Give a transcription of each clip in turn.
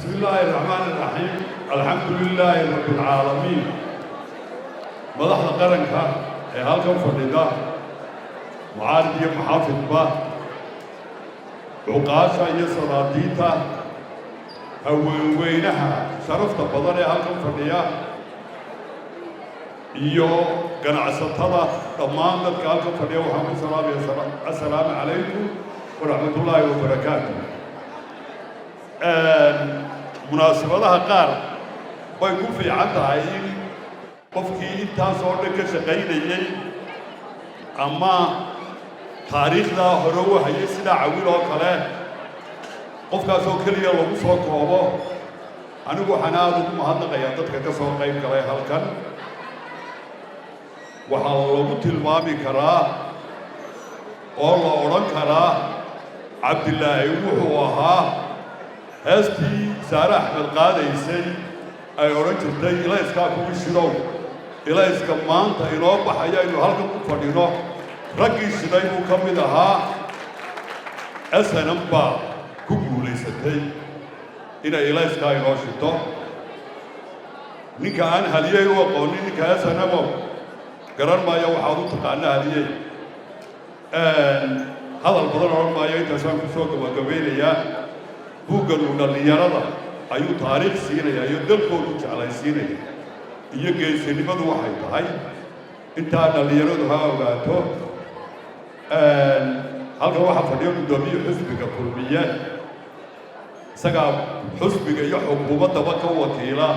بسم الله الرحمن الرحيم الحمد لله رب العالمين مدحنا قرنكا ee halkan fadhida mucaarad iyo muxaafidba cuqaasha iyo salaadiinta haweenweynaha sharafta badan ee halkan fadhiya iyo ganacsatada dhammaan dadka halkan fadhiya waxaan ku salaamayaa assalaamu calaykum waraxmatullaahi wabarakaatuh munaasabadaha qaar way ku fiican tahay in qofkii intaas oo dhan ka shaqaynayay ama taariikhdaa hore u hayay sida cawil oo kale qofkaasoo keliya lagu soo koobo anigu waxaan aad ugu mahadnaqayaa dadka ka soo qayb galay halkan waxaa lagu tilmaami karaa oo la odhan karaa cabdilaahi wuxuu ahaa heestii saare axmed qaadaysay ay odhan jirtay ilayskaa kugu shidow ilayska maanta inoo baxaya aynu halkan ku fadhino raggii shiday buu ka mid ahaa snm baa ku guulaysatay inay ilayskaa inoo shito ninka aan haliyey u aqoonin ninka snmo garan maayo waxaad u taqaana haliyey hadal badan odhan maayo intaasaan ku soo gabagabeynayaa buuggan uu dhallinyarada ayuu taariikh siinaya iyo dalkoodu jeclaysiinaya iyo geesinimadu waxay tahay intaa dhallinyaradu ha ogaato halkan waxaa fadhiyo guddoomiye xusbiga kulmiye isagaa xusbiga iyo xukuumaddaba ka wakiila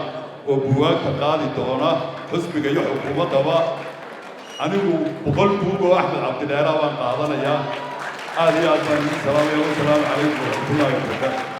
oo buwaagta qaadi doona xusbiga iyo xukuumaddaba anigu 100 buug oo axmed cabdidheera baan qaadanayaa aad iyo aad baan idin salaamaya wasalaamu calaykum waraxmatullaahi wabarakaatu